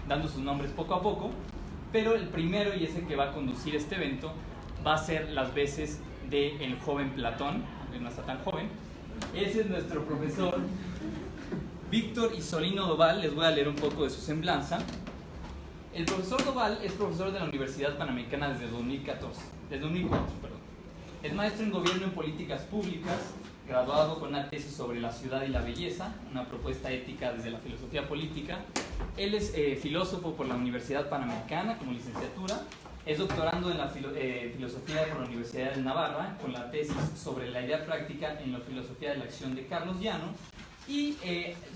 dando sus nombres poco a poco, pero el primero, y ese que va a conducir este evento, va a ser las veces del joven Platón, que no está tan joven. Ese es nuestro profesor Víctor Isolino Doval. Les voy a leer un poco de su semblanza. El profesor Doval es profesor de la Universidad Panamericana desde 2004. Es maestro en Gobierno en Políticas Públicas, graduado con una tesis sobre la ciudad y la belleza, una propuesta ética desde la filosofía política. Él es filósofo por la Universidad Panamericana como licenciatura. Es doctorando en la filosofía por la Universidad de Navarra, con la tesis sobre la idea práctica en la filosofía de la acción de Carlos Llano. Y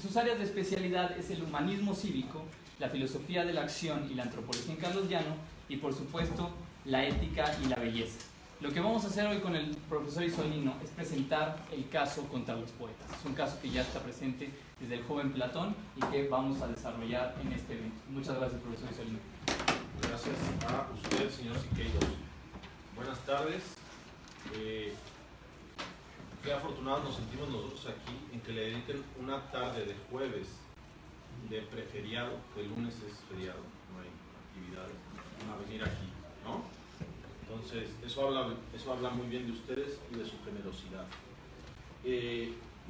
sus áreas de especialidad es el humanismo cívico, la filosofía de la acción y la antropología en Carlos Llano, y por supuesto la ética y la belleza. Lo que vamos a hacer hoy con el profesor Isolino es presentar el caso contra los poetas. Es un caso que ya está presente desde el joven Platón y que vamos a desarrollar en este evento. Muchas gracias, profesor Isolino. Gracias a usted, señor Siqueiros. Buenas tardes. Qué afortunados nos sentimos nosotros aquí en que le dediquen una tarde de jueves de preferiado, que el lunes es feriado, no hay actividades, a venir aquí, ¿no? Entonces, eso habla muy bien de ustedes y de su generosidad.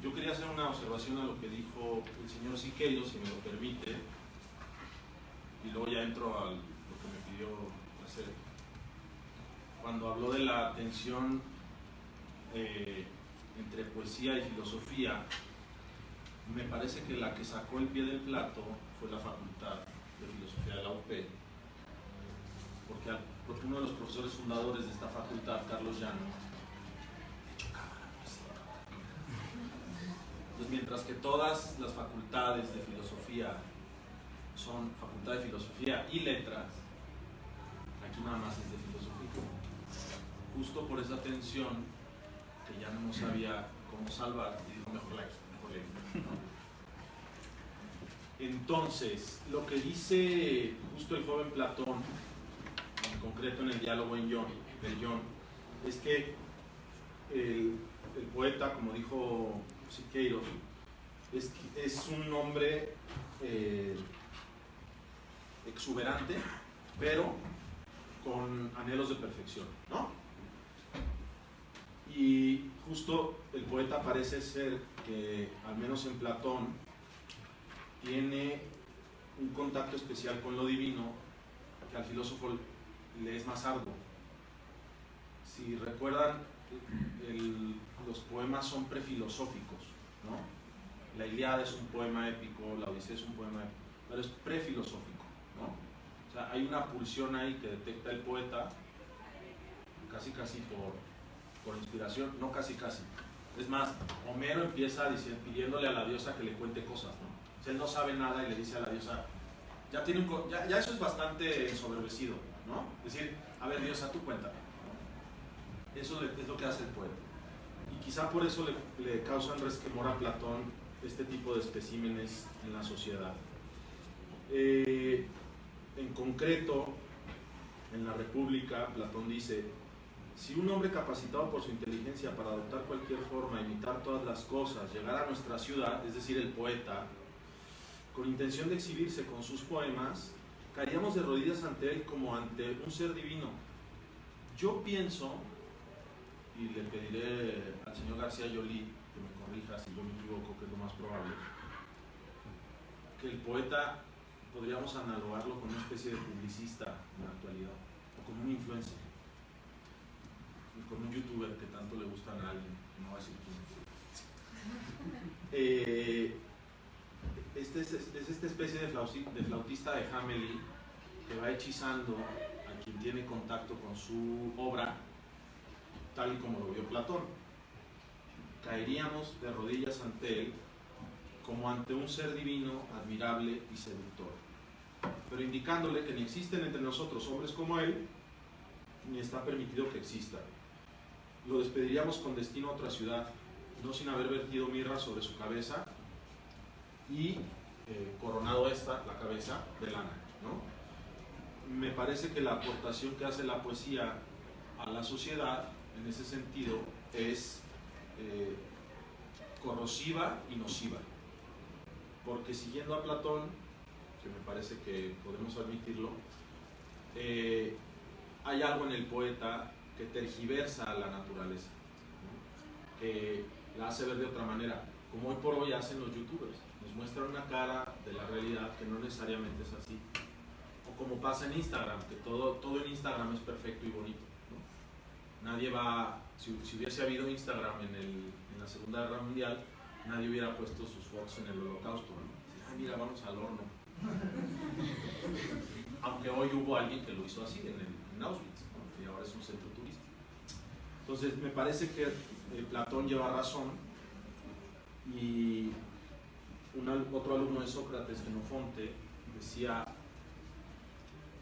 Yo quería hacer una observación a lo que dijo el señor Siqueiros, si me lo permite, y luego ya entro a lo que me pidió hacer. Cuando habló de la tensión entre poesía y filosofía, me parece que la que sacó el pie del plato fue la Facultad de Filosofía de la UP, porque uno de los profesores fundadores de esta facultad, Carlos Llano, entonces, mientras que todas las facultades de filosofía son Facultad de Filosofía y Letras, aquí nada más es de filosofía, justo por esa tensión que ya no sabía cómo salvar, y dijo mejor la ¿no? Entonces, lo que dice justo el joven Platón, en concreto en el diálogo de John, es que el poeta, como dijo Siqueiros, es un hombre exuberante, pero con anhelos de perfección, ¿no? Y justo el poeta parece ser que, al menos en Platón, tiene un contacto especial con lo divino que al filósofo le es más arduo. Si recuerdan, los poemas son prefilosóficos, ¿no? La Ilíada es un poema épico, la Odisea es un poema épico, pero es prefilosófico, ¿no? O sea, hay una pulsión ahí que detecta el poeta, casi por inspiración, no casi. Es más, Homero empieza pidiéndole a la diosa que le cuente cosas, ¿no? O sea, él no sabe nada y le dice a la diosa, ya eso es bastante ensoberbecido, ¿no? Es decir, a ver, diosa, tú cuéntame, ¿no? Eso es lo que hace el poeta. Y quizá por eso le causan resquemor a Platón este tipo de especímenes en la sociedad. En concreto, en la República, Platón dice: si un hombre capacitado por su inteligencia para adoptar cualquier forma, imitar todas las cosas, llegara a nuestra ciudad, es decir, el poeta, con intención de exhibirse con sus poemas, caeríamos de rodillas ante él como ante un ser divino. Yo pienso, y le pediré al señor García Joly que me corrija si yo me equivoco, que es lo más probable, que el poeta podríamos analogarlo con una especie de publicista en la actualidad, o con un influencer, con un youtuber que tanto le gustan a alguien, no va a decir quién. Es esta especie de flautista de Hamelin que va hechizando a quien tiene contacto con su obra, tal y como lo vio Platón. Caeríamos de rodillas ante él como ante un ser divino, admirable y seductor, pero indicándole que ni existen entre nosotros hombres como él, ni está permitido que exista. Lo despediríamos con destino a otra ciudad, no sin haber vertido mirra sobre su cabeza y coronado la cabeza de lana, ¿no? Me parece que la aportación que hace la poesía a la sociedad en ese sentido es corrosiva y nociva, porque siguiendo a Platón, que me parece que podemos admitirlo, hay algo en el poeta que tergiversa a la naturaleza, ¿no? Que la hace ver de otra manera, como hoy por hoy hacen los youtubers. Nos muestran una cara de la realidad que no necesariamente es así. O como pasa en Instagram, que todo en Instagram es perfecto y bonito, ¿no? Nadie va, si hubiese habido Instagram en la Segunda Guerra Mundial, nadie hubiera puesto sus fotos en el Holocausto, ¿no? Ay, mira, vamos al horno. Aunque hoy hubo alguien que lo hizo así en Auschwitz, ¿no? Y ahora es un centro turístico. Entonces me parece que Platón lleva razón, y otro alumno de Sócrates, Xenofonte, decía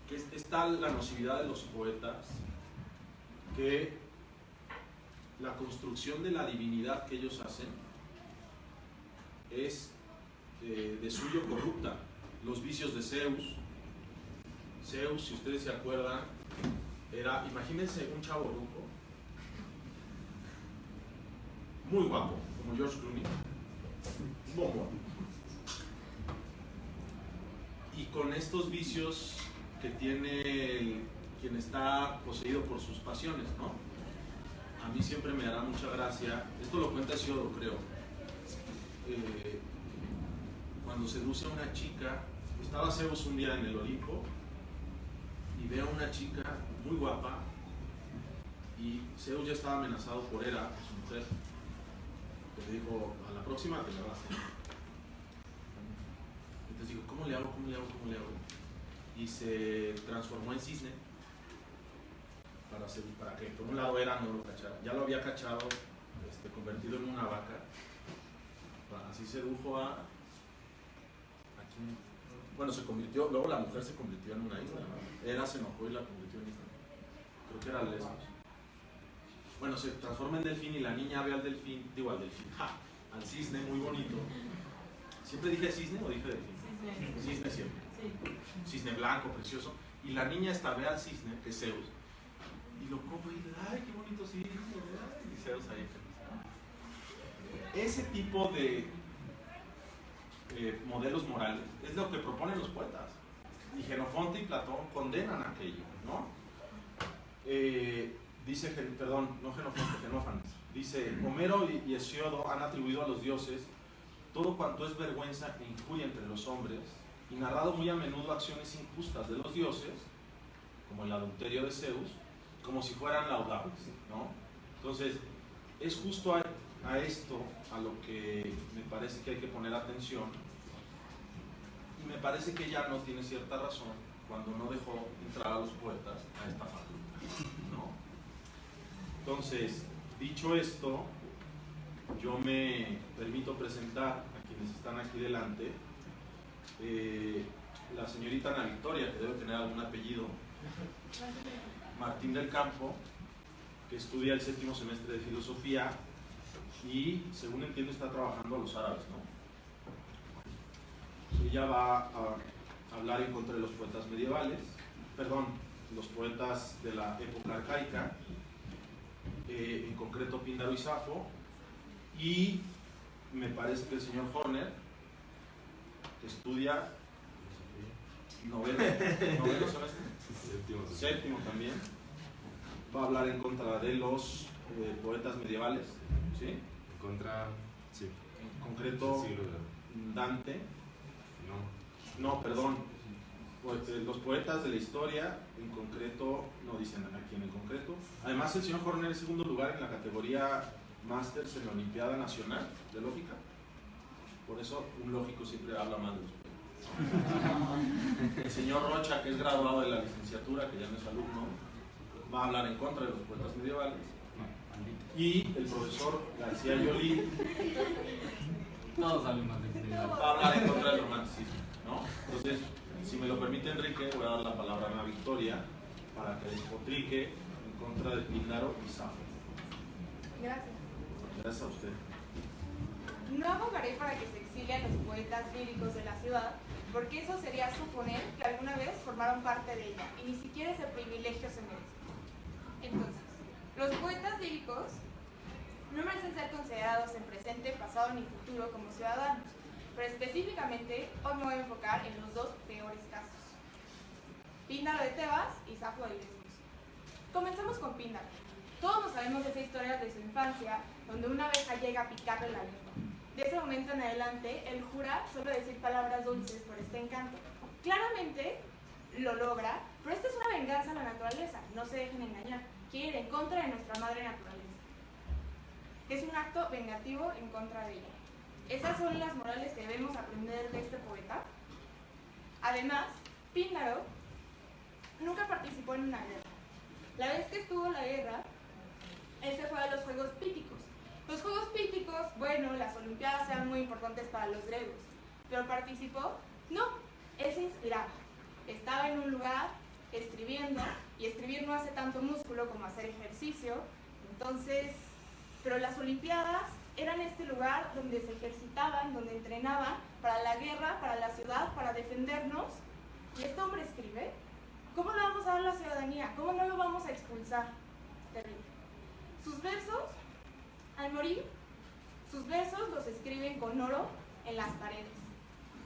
que es tal la nocividad de los poetas que la construcción de la divinidad que ellos hacen es de suyo corrupta. Los vicios de Zeus, si ustedes se acuerdan, era, imagínense un chavo ruco, muy guapo, como George Clooney, un bombón, y con estos vicios que tiene quien está poseído por sus pasiones, ¿no? A mí siempre me dará mucha gracia, esto lo cuenta Hesiodo, creo, cuando seduce a una chica. Estaba Zeus un día en el Olimpo y ve a una chica muy guapa, y Zeus ya estaba amenazado por Hera, su mujer, que le dijo, a la próxima te la vas a hacer. Entonces digo, ¿cómo le hago? Y se transformó en cisne para que por un lado Hera no lo cachara. Ya lo había cachado, convertido en una vaca. Así sedujo a quien, bueno, se convirtió, luego la mujer se convirtió en una isla, ¿no? Hera se enojó y la convirtió en isla. Creo que era Lesbos. Bueno, se transforma en delfín y la niña ve al delfín, al cisne, muy bonito. ¿Siempre dije cisne o dije delfín? Cisne siempre. Sí. Cisne blanco, precioso. Y la niña ve al cisne, que es Zeus, y lo coge y dice, ¡ay, qué bonito cisne! Y Zeus ahí feliz. Ese tipo de modelos morales es lo que proponen los poetas. Y Xenofonte y Platón condenan aquello, ¿no? Dice, no Xenofonte, Xenófanes. Dice, Homero y Hesiodo han atribuido a los dioses todo cuanto es vergüenza e injuria entre los hombres, y narrado muy a menudo acciones injustas de los dioses, como el adulterio de Zeus, como si fueran laudables, ¿no? Entonces, es justo a esto a lo que me parece que hay que poner atención, y me parece que ya no tiene cierta razón cuando no dejó entrar a los poetas a esta facultad, ¿no? Entonces, dicho esto, yo me permito presentar a quienes están aquí delante. La señorita Ana Victoria, que debe tener algún apellido, Martín del Campo, que estudia el 7º semestre de filosofía y, según entiendo, está trabajando a los árabes, ¿no? Ella va a hablar en contra de los poetas medievales, los poetas de la época arcaica, en concreto Píndaro y Safo, y me parece que el señor Horner, que estudia noveno semestre, séptimo también, va a hablar en contra de los poetas medievales, ¿sí? En contra, sí. En concreto, Dante. Los poetas de la historia, en concreto, no dicen a quién en concreto. Además, el señor Horner es segundo lugar en la categoría Masters en la Olimpiada Nacional de Lógica. Por eso, un lógico siempre habla mal de los poetas. El señor Rocha, que es graduado de la licenciatura, que ya no es alumno, va a hablar en contra de los poetas medievales. Y el profesor García Yolí, todos alumnos de va a hablar en contra del romanticismo, ¿no? Entonces, si me lo permite Enrique, voy a dar la palabra a Ana Victoria para que despotrique en contra de Píndaro y Safo. Gracias. Gracias a usted. No abogaré para que se exilien los poetas líricos de la ciudad, porque eso sería suponer que alguna vez formaron parte de ella, y ni siquiera ese privilegio se merece. Entonces, los poetas líricos no merecen ser considerados en presente, pasado ni futuro como ciudadanos, pero específicamente hoy me voy a enfocar en los dos peores casos: Píndaro de Tebas y Safo de Lesbos. Comencemos con Píndaro. Todos nos sabemos esa historia de su infancia, donde una abeja llega a picarle la lengua. De ese momento en adelante, él jura solo decir palabras dulces por este encanto. Claramente lo logra, pero esta es una venganza a la naturaleza, no se dejen engañar. Quiere ir en contra de nuestra madre naturaleza. Es un acto vengativo en contra de ella. Esas son las morales que debemos aprender de este poeta. Además, Píndaro nunca participó en una guerra. La vez que estuvo en la guerra, él se fue a los Juegos Píticos. Los Juegos Píticos, bueno, las Olimpiadas eran muy importantes para los griegos, pero participó, no, él se inspiraba. Estaba en un lugar escribiendo, y escribir no hace tanto músculo como hacer ejercicio, entonces, pero las Olimpiadas eran este lugar donde se ejercitaban, donde entrenaban para la guerra, para la ciudad, para defendernos, y este hombre escribe. ¿Cómo le vamos a dar la ciudadanía? ¿Cómo no lo vamos a expulsar? Terrible. Sus versos, al morir, sus versos los escriben con oro en las paredes.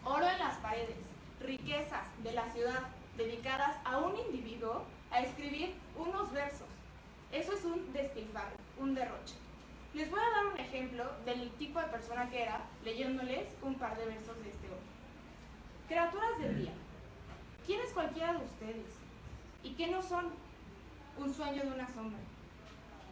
Oro en las paredes, riquezas de la ciudad dedicadas a un individuo a escribir unos versos. Eso es un despilfarro, un derroche. Les voy a dar un ejemplo del tipo de persona que era, leyéndoles un par de versos de este hombre. Criaturas del día. ¿Quién es cualquiera de ustedes? ¿Y qué no son? Un sueño de una sombra.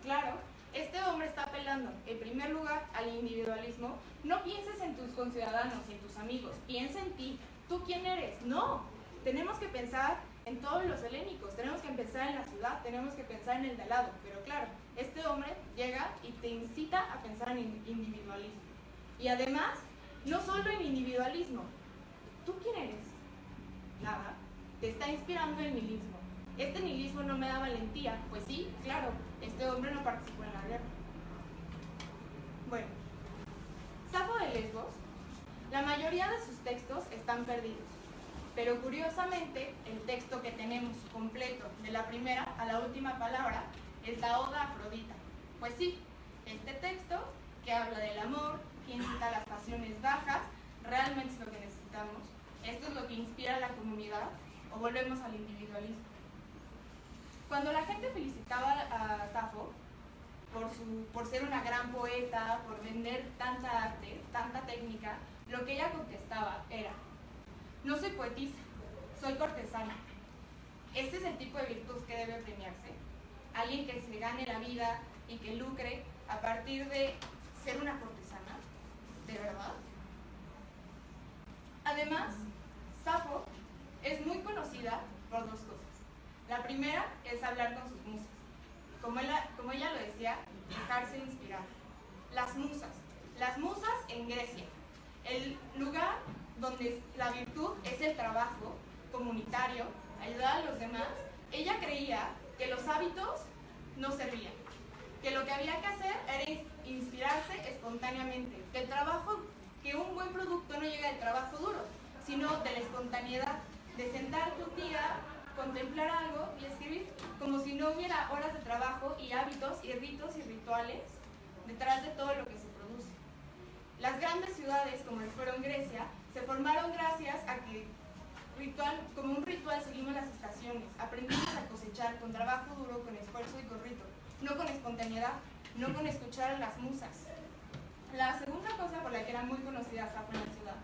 Claro, este hombre está apelando, en primer lugar, al individualismo. No pienses en tus conciudadanos y en tus amigos, piensa en ti. ¿Tú quién eres? No, tenemos que pensar en todos los helénicos, tenemos que pensar en la ciudad, tenemos que pensar en el de al lado. Pero claro, este hombre llega y te incita a pensar en individualismo. Y además, no solo en individualismo. ¿Tú quién eres? Nada. Te está inspirando el nihilismo. Este nihilismo no me da valentía. Pues sí, claro, este hombre no participó en la guerra. Bueno, Safo de Lesbos, la mayoría de sus textos están perdidos, pero curiosamente el texto que tenemos completo de la primera a la última palabra es la Oda a Afrodita. Pues sí, este texto que habla del amor, que incita a las pasiones bajas, realmente es lo que necesitamos. Esto es lo que inspira a la comunidad, o volvemos al individualismo. Cuando la gente felicitaba a Safo por ser una gran poeta, por vender tanta arte, tanta técnica, lo que ella contestaba era: no soy poetisa, soy cortesana. Este es el tipo de virtud que debe premiarse. Alguien que se gane la vida y que lucre a partir de ser una cortesana, ¿de verdad? Además, Safo es muy conocida por dos cosas. La primera es hablar con sus musas. Como ella lo decía, dejarse inspirar. Las musas en Grecia, el lugar donde la virtud es el trabajo comunitario, ayudar a los demás. Ella creía que los hábitos no servían, que lo que había que hacer era inspirarse espontáneamente, que un buen producto no llega del trabajo duro, sino de la espontaneidad, de sentarte un día, contemplar algo y escribir, como si no hubiera horas de trabajo y hábitos y ritos y rituales detrás de todo lo que se produce. Las grandes ciudades, como lo fueron Grecia, se formaron gracias a que como un ritual seguimos las estaciones, aprendimos a cosechar con trabajo duro, con esfuerzo y con rito, no con espontaneidad, no con escuchar a las musas. La segunda cosa por la que era muy conocida Safo en la ciudad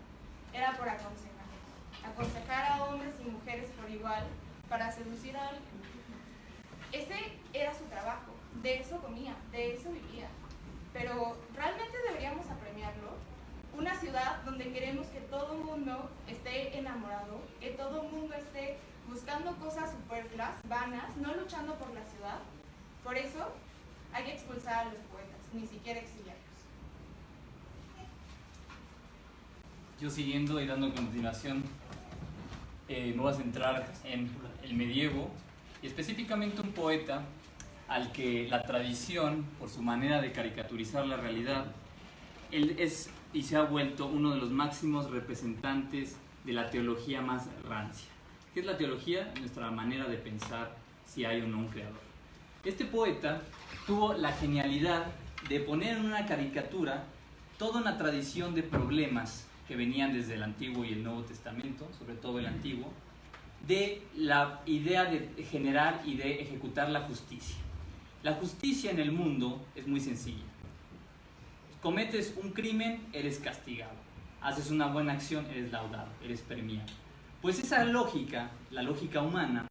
era por aconsejar a hombres y mujeres por igual para seducir a alguien. Ese era su trabajo, de eso comía, de eso vivía. Pero ¿realmente deberíamos apremiarlo? Una ciudad donde queremos que todo el mundo esté enamorado, que todo el mundo esté buscando cosas superfluas, vanas, no luchando por la ciudad. Por eso hay que expulsar a los poetas, ni siquiera exiliarlos. Yo siguiendo y dando continuación, me voy a centrar en el medievo y específicamente un poeta al que la tradición, por su manera de caricaturizar la realidad, él es y se ha vuelto uno de los máximos representantes de la teología más rancia. ¿Qué es la teología? Nuestra manera de pensar si hay o no un creador. Este poeta tuvo la genialidad de poner en una caricatura toda una tradición de problemas que venían desde el Antiguo y el Nuevo Testamento, sobre todo el Antiguo, de la idea de generar y de ejecutar la justicia. La justicia en el mundo es muy sencilla. Cometes un crimen, eres castigado. Haces una buena acción, eres laudado, eres premiado. Pues esa lógica, la lógica humana,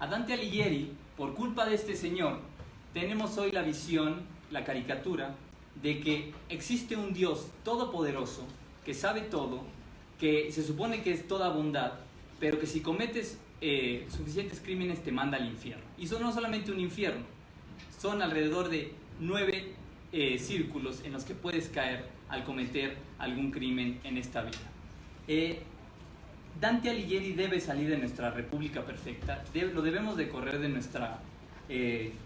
a Dante Alighieri, por culpa de este señor, tenemos hoy la visión, la caricatura, de que existe un Dios todopoderoso, que sabe todo, que se supone que es toda bondad, pero que si cometes suficientes crímenes te manda al infierno. Y son no solamente un infierno, son alrededor de 9 círculos en los que puedes caer al cometer algún crimen en esta vida. Dante Alighieri debe salir de nuestra república perfecta, lo debemos de correr de nuestra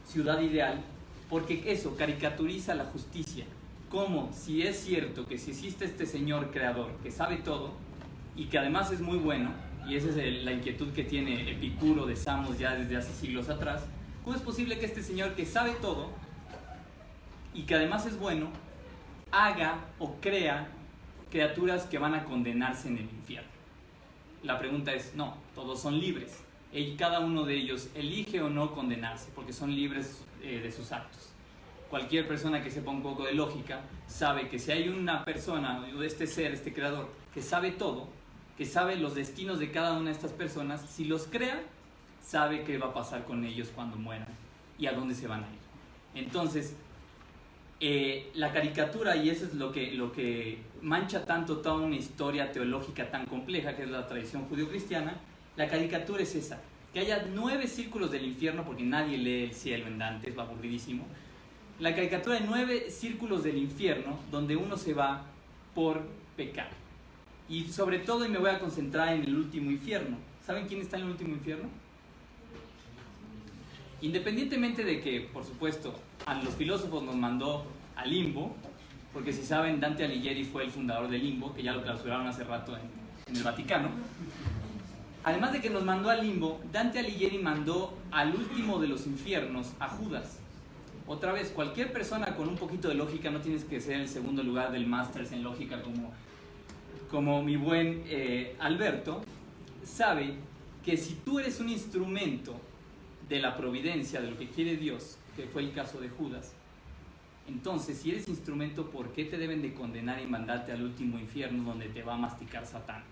ciudad ideal, porque eso caricaturiza la justicia, como si es cierto que si existe este señor creador que sabe todo y que además es muy bueno, y esa es la inquietud que tiene Epicuro de Samos ya desde hace siglos atrás, ¿cómo es posible que este señor que sabe todo y que además es bueno haga o crea criaturas que van a condenarse en el infierno? La pregunta es, no, todos son libres. Y cada uno de ellos elige o no condenarse, porque son libres de sus actos. Cualquier persona que sepa un poco de lógica sabe que si hay una persona, este ser, este creador, que sabe todo, que sabe los destinos de cada una de estas personas, si los crea, sabe qué va a pasar con ellos cuando mueran y a dónde se van a ir. Entonces, la caricatura, y eso es lo que mancha tanto toda una historia teológica tan compleja que es la tradición judio-cristiana, la caricatura es esa, que haya 9 círculos del infierno, porque nadie lee el cielo en Dante, es aburridísimo. La caricatura de 9 círculos del infierno donde uno se va por pecar. Y sobre todo, y me voy a concentrar en el último infierno. ¿Saben quién está en el último infierno? Independientemente de que, por supuesto, a los filósofos nos mandó al limbo, porque si saben, Dante Alighieri fue el fundador del limbo, que ya lo clausuraron hace rato en el Vaticano. Además de que nos mandó al limbo, Dante Alighieri mandó al último de los infiernos, a Judas. Otra vez, cualquier persona con un poquito de lógica, no tienes que ser el segundo lugar del Masters en lógica como mi buen Alberto, sabe que si tú eres un instrumento de la providencia, de lo que quiere Dios, que fue el caso de Judas, entonces si eres instrumento, ¿por qué te deben de condenar y mandarte al último infierno donde te va a masticar Satán?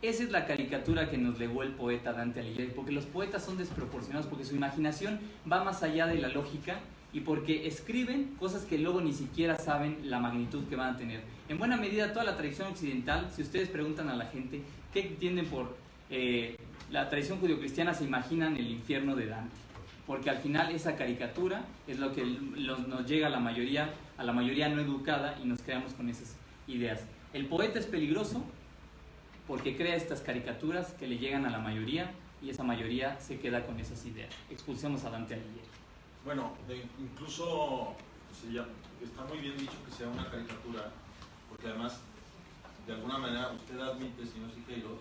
Esa es la caricatura que nos legó el poeta Dante Alighieri, porque los poetas son desproporcionados, porque su imaginación va más allá de la lógica y porque escriben cosas que luego ni siquiera saben la magnitud que van a tener. En buena medida, toda la tradición occidental, si ustedes preguntan a la gente qué entienden por la tradición judio-cristiana, se imaginan el infierno de Dante, porque al final esa caricatura es lo que nos llega a la mayoría no educada y nos creamos con esas ideas. El poeta es peligroso porque crea estas caricaturas que le llegan a la mayoría y esa mayoría se queda con esas ideas. Expulsemos a Dante Alighieri. Bueno, incluso está muy bien dicho que sea una caricatura, porque además, de alguna manera, usted admite, señor Siqueiros,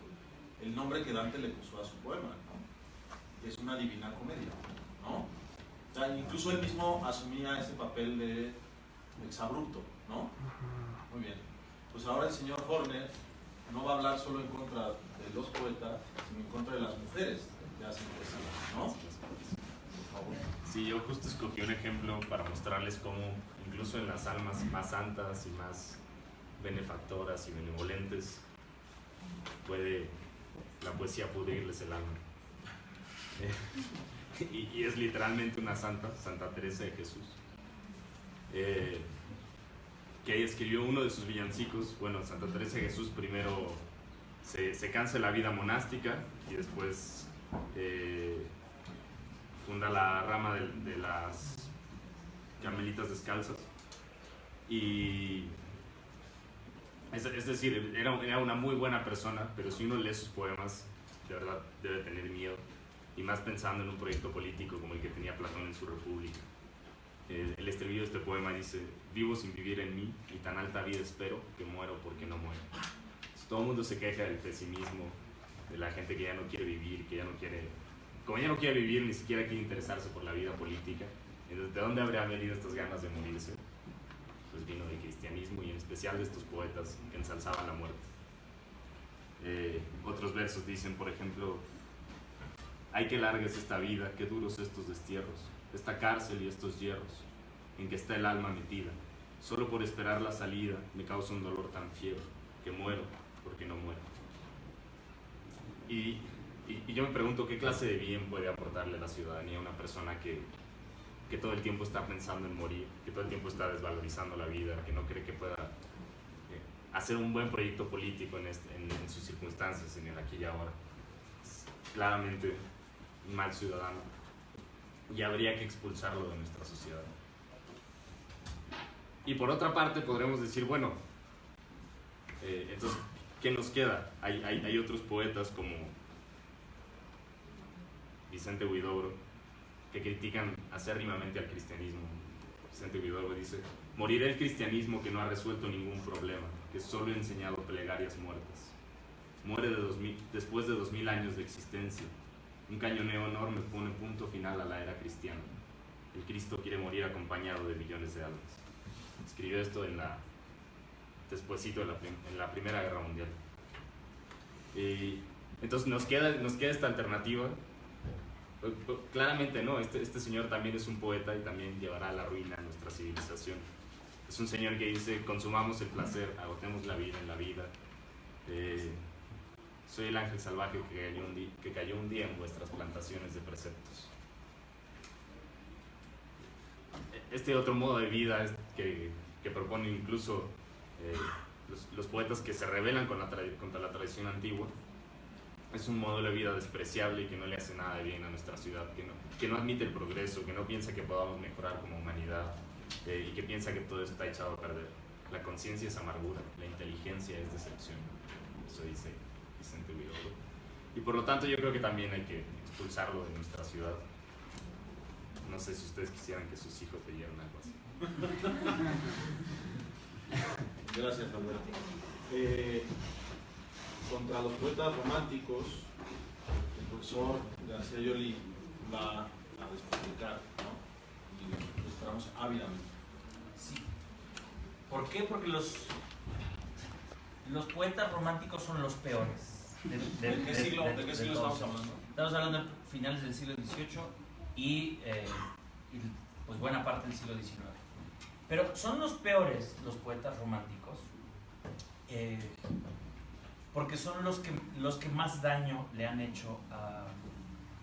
el nombre que Dante le puso a su poema, ¿no? Que es una divina comedia, ¿no? O sea, incluso él mismo asumía ese papel de exabrupto, ¿no? Muy bien. Pues ahora el señor Horner no va a hablar solo en contra de los poetas, sino en contra de las mujeres que hacen poesía, ¿no? Por favor. Sí, yo justo escogí un ejemplo para mostrarles cómo incluso en las almas más santas y más benefactoras y benevolentes puede la poesía pudrirles el alma. Y es literalmente una santa, Santa Teresa de Jesús, que escribió uno de sus villancicos. Bueno, Santa Teresa de Jesús primero se cansa de la vida monástica y después funda la rama de las Carmelitas Descalzas. Y es decir, era una muy buena persona, pero si uno lee sus poemas, de verdad debe tener miedo, y más pensando en un proyecto político como el que tenía Platón en su República. El estribillo de este poema dice: vivo sin vivir en mí, y tan alta vida espero, que muero porque no muero. Todo el mundo se queja del pesimismo, de la gente que ya no quiere vivir, que ya no quiere, como ya no quiere vivir, ni siquiera quiere interesarse por la vida política. Entonces, ¿de dónde habrían venido estas ganas de morirse? Pues vino del cristianismo, y en especial de estos poetas que ensalzaban la muerte. Otros versos dicen, por ejemplo: ay, que larga es esta vida, qué duros estos destierros, esta cárcel y estos hierros, en que está el alma metida. Solo por esperar la salida me causa un dolor tan fiero, que muero porque no muero. Y yo me pregunto, ¿qué clase de bien puede aportarle a la ciudadanía a una persona que todo el tiempo está pensando en morir, que todo el tiempo está desvalorizando la vida, que no cree que pueda hacer un buen proyecto político en sus circunstancias, en el aquí y ahora? Es claramente un mal ciudadano, y habría que expulsarlo de nuestra sociedad. Y por otra parte podremos decir, bueno, entonces, ¿qué nos queda? Hay otros poetas como Vicente Huidobro que critican acérrimamente al cristianismo. Vicente Huidobro dice: morirá el cristianismo que no ha resuelto ningún problema, que solo ha enseñado plegarias muertas. Muere después de 2000 años de existencia. Un cañoneo enorme pone punto final a la era cristiana. El Cristo quiere morir acompañado de millones de almas. Escribió esto despuésito en la Primera Guerra Mundial. Y entonces nos queda esta alternativa. Claramente no, este señor también es un poeta y también llevará a la ruina a nuestra civilización. Es un señor que dice: consumamos el placer, agotemos la vida en la vida. Soy el ángel salvaje que cayó un día en vuestras plantaciones de preceptos. Este otro modo de vida que proponen incluso los poetas que se rebelan contra la tradición antigua, es un modo de vida despreciable y que no le hace nada de bien a nuestra ciudad, que no admite el progreso, que no piensa que podamos mejorar como humanidad, y que piensa que todo está echado a perder. La conciencia es amargura, la inteligencia es decepción. Eso dice Vicente Huidobro. Y por lo tanto yo creo que también hay que expulsarlo de nuestra ciudad. No sé si ustedes quisieran que sus hijos leyeran algo así. Gracias, Alberto. Contra los poetas románticos, el profesor García Yoli va a explicar, ¿no? Y lo esperamos ávidamente. Sí. ¿Por qué? Porque los poetas románticos son los peores. ¿De qué siglo estamos hablando? Estamos hablando de finales del siglo XVIII y pues buena parte del siglo XIX. Pero son los peores los poetas románticos, porque son los que más daño le han hecho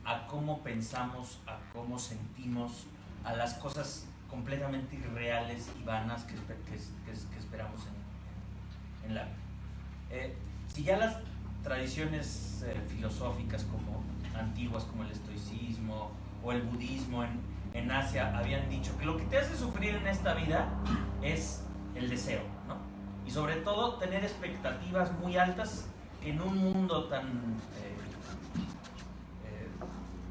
a cómo pensamos, a cómo sentimos, a las cosas completamente irreales y vanas que esperamos en la vida. Si ya las tradiciones filosóficas como antiguas, como el estoicismo o el budismo en Asia, habían dicho que lo que te hace sufrir en esta vida es el deseo, ¿no? Y sobre todo tener expectativas muy altas en un mundo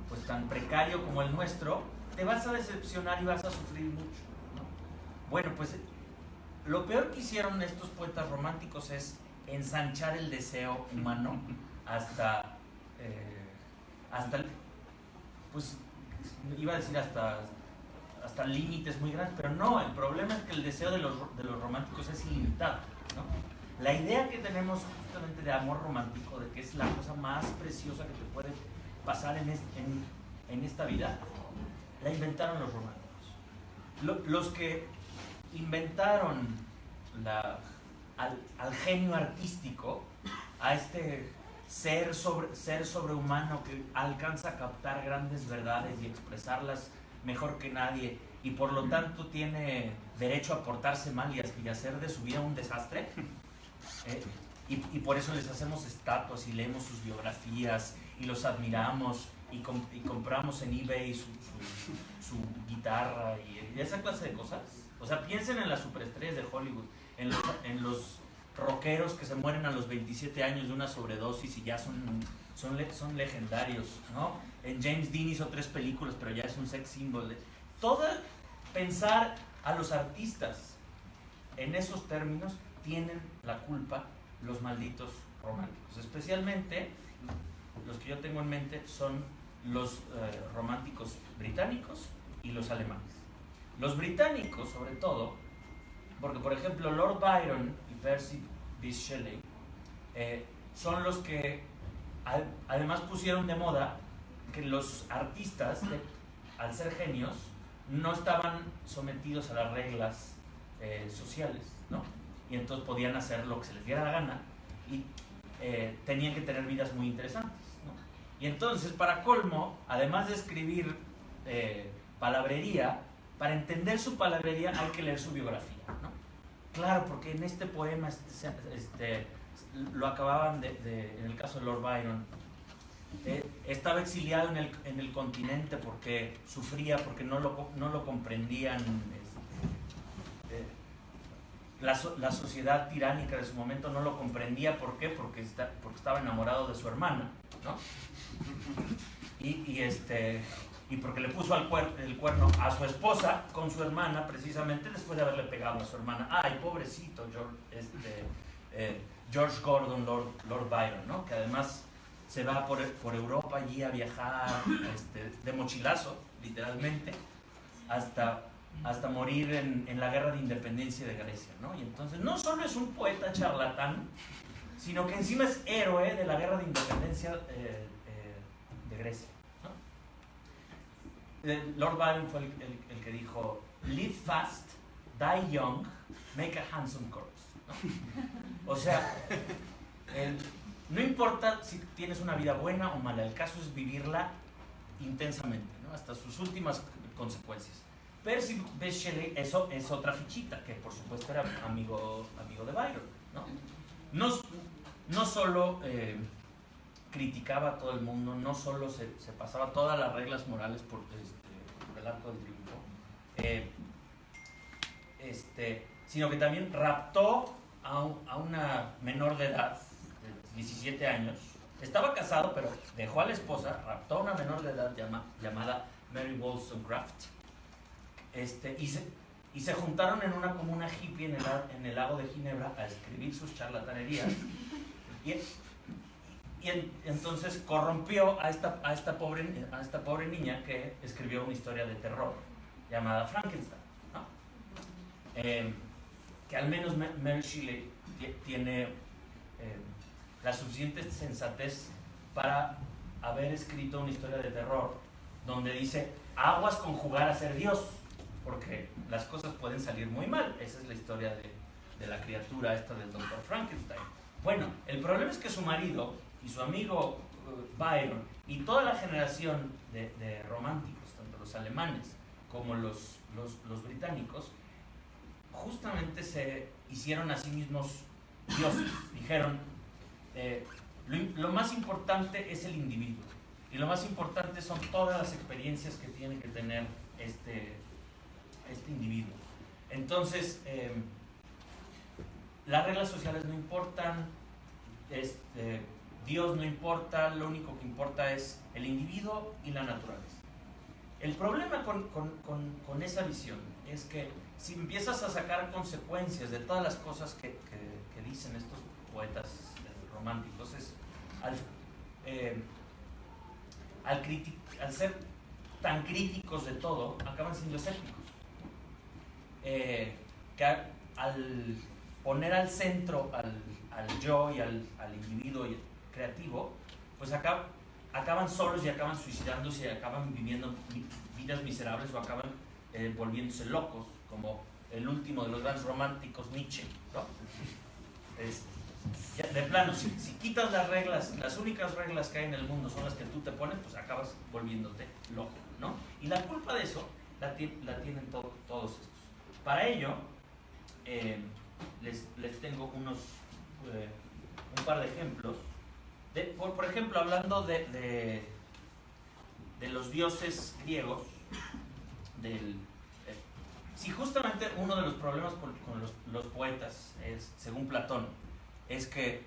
pues tan precario como el nuestro, te vas a decepcionar y vas a sufrir mucho, ¿no? Bueno, pues lo peor que hicieron estos poetas románticos es ensanchar el deseo humano hasta pues iba a decir hasta límites muy grandes, pero no, el problema es que el deseo de los románticos es ilimitado, ¿no? La idea que tenemos justamente de amor romántico, de que es la cosa más preciosa que te puede pasar en esta vida, la inventaron los románticos. Los que inventaron al genio artístico, a este ser sobrehumano que alcanza a captar grandes verdades y expresarlas mejor que nadie, y por lo tanto tiene derecho a portarse mal y hacer de su vida un desastre, y por eso les hacemos estatuas y leemos sus biografías y los admiramos y compramos en eBay su guitarra y esa clase de cosas. O sea, piensen en las superestrellas de Hollywood, en los rockeros que se mueren a los 27 años de una sobredosis y ya son legendarios, ¿no? En James Dean hizo 3 películas, pero ya es un sex symbol. pensar a los artistas en esos términos tienen la culpa los malditos románticos. Especialmente los que yo tengo en mente son los románticos británicos y los alemanes. Los británicos, sobre todo, porque por ejemplo Lord Byron y Percy Bysshe Shelley son los que además pusieron de moda que los artistas, al ser genios, no estaban sometidos a las reglas sociales, ¿no? Y entonces podían hacer lo que se les diera la gana y tenían que tener vidas muy interesantes, ¿no? Y entonces, para colmo, además de escribir palabrería, para entender su palabrería hay que leer su biografía, ¿no? Claro, porque en este poema lo acababan en el caso de Lord Byron, estaba exiliado en el continente porque sufría, porque no lo comprendían la sociedad tiránica de su momento, no lo comprendía. ¿Por qué? Porque estaba enamorado de su hermana, ¿no? Y porque le puso el cuerno a su esposa con su hermana, precisamente después de haberle pegado a su hermana. Ay, pobrecito George Gordon, Lord Byron, ¿no? Que además se va por Europa allí a viajar de mochilazo, literalmente, hasta morir en la guerra de independencia de Grecia, ¿no? Y entonces no solo es un poeta charlatán, sino que encima es héroe de la guerra de independencia de Grecia, ¿no? Lord Byron fue el que dijo: live fast, die young, make a handsome corpse, ¿no? O sea, no importa si tienes una vida buena o mala, el caso es vivirla intensamente, ¿no? Hasta sus últimas consecuencias. Percy Bysshe Shelley, eso es otra fichita, que por supuesto era amigo de Byron, ¿no? No solo criticaba a todo el mundo, no solo se pasaba todas las reglas morales por el arco del triunfo, sino que también raptó a una menor de edad, de 17 años. Estaba casado, pero dejó a la esposa, raptó a una menor de edad llamada Mary Wollstonecraft, y se juntaron en una comuna hippie en el lago de Ginebra a escribir sus charlatanerías. Y entonces corrompió a esta pobre niña que escribió una historia de terror llamada Frankenstein, ¿no? Que al menos Mary Shelley tiene la suficiente sensatez para haber escrito una historia de terror donde dice: aguas con jugar a ser Dios, porque las cosas pueden salir muy mal. Esa es la historia de la criatura esta del Dr. Frankenstein. Bueno, el problema es que su marido y su amigo Byron y toda la generación de románticos, tanto los alemanes como los británicos, justamente se hicieron a sí mismos dioses. Dijeron: lo más importante es el individuo, y lo más importante son todas las experiencias que tiene que tener este individuo. Entonces, las reglas sociales no importan, Dios no importa, lo único que importa es el individuo y la naturaleza. El problema con esa visión es que si empiezas a sacar consecuencias de todas las cosas que dicen estos poetas románticos, es al ser tan críticos de todo, acaban siendo escépticos. Que al poner al centro al yo y al individuo creativo, pues acaban solos y acaban suicidándose y acaban viviendo vidas miserables, o acaban volviéndose locos, como el último de los grandes románticos, Nietzsche, ¿no? De plano, si quitas las reglas, las únicas reglas que hay en el mundo son las que tú te pones, pues acabas volviéndote loco, ¿no? Y la culpa de eso la tienen todos estos. Para ello, les tengo un par de ejemplos. Por ejemplo, hablando de los dioses griegos, si justamente uno de los problemas con los poetas es, según Platón, es que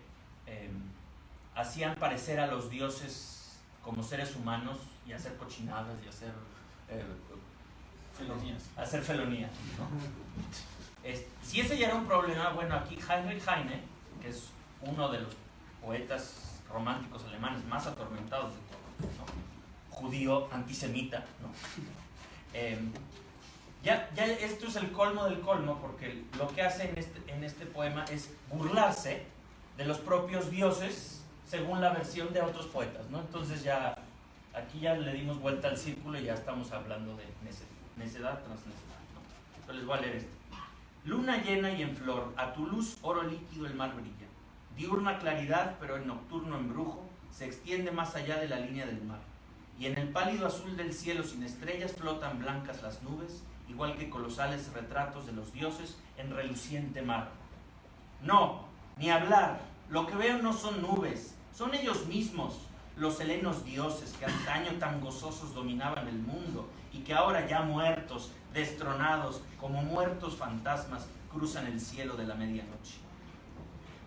hacían parecer a los dioses como seres humanos y hacer cochinadas y hacer Felonías. hacer felonías, ¿no? Si ese ya era un problema, bueno, aquí Heinrich Heine, que es uno de los poetas románticos alemanes más atormentados de todos, ¿no? Judío, antisemita, ¿no? Ya esto es el colmo del colmo, porque lo que hace en este poema es burlarse de los propios dioses según la versión de otros poetas, ¿no? Entonces ya aquí ya le dimos vuelta al círculo y ya estamos hablando de necedad tras necedad, ¿no? Entonces les voy a leer esto. Luna llena y en flor, a tu luz oro líquido el mar brilla. Diurna claridad, pero en nocturno embrujo, se extiende más allá de la línea del mar. Y en el pálido azul del cielo sin estrellas flotan blancas las nubes, igual que colosales retratos de los dioses en reluciente mar. No, ni hablar, lo que veo no son nubes, son ellos mismos, los helenos dioses que antaño tan gozosos dominaban el mundo y que ahora ya muertos, destronados, como muertos fantasmas, cruzan el cielo de la medianoche.